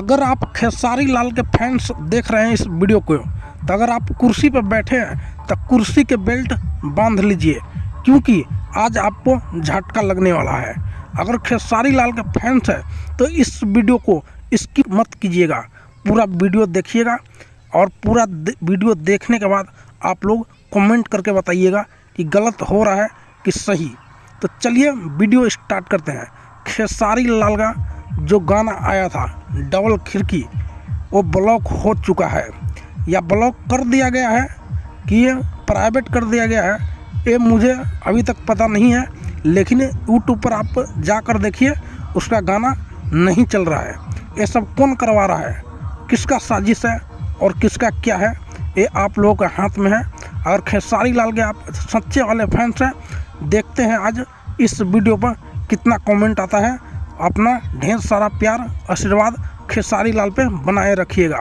अगर आप खेसारी लाल के फैंस देख रहे हैं इस वीडियो को, तो अगर आप कुर्सी पर बैठे हैं तो कुर्सी के बेल्ट बांध लीजिए, क्योंकि आज आपको झटका लगने वाला है। अगर खेसारी लाल के फैंस हैं तो इस वीडियो को स्किप मत कीजिएगा, पूरा वीडियो देखिएगा और पूरा वीडियो देखने के बाद आप लोग कमेंट करके बताइएगा कि गलत हो रहा है कि सही। तो चलिए वीडियो स्टार्ट करते हैं। खेसारी लाल का जो गाना आया था डबल खिड़की, वो ब्लॉक हो चुका है या ब्लॉक कर दिया गया है कि ये प्राइवेट कर दिया गया है, ये मुझे अभी तक पता नहीं है। लेकिन यूट्यूब पर आप जाकर देखिए, उसका गाना नहीं चल रहा है। ये सब कौन करवा रहा है, किसका साजिश है और किसका क्या है, ये आप लोगों के हाथ में है। अगर खेसारी लाल के आप सच्चे वाले फैंस हैं, देखते हैं आज इस वीडियो पर कितना कमेंट आता है। अपना ढेर सारा प्यार आशीर्वाद खेसारी लाल पे बनाए रखिएगा।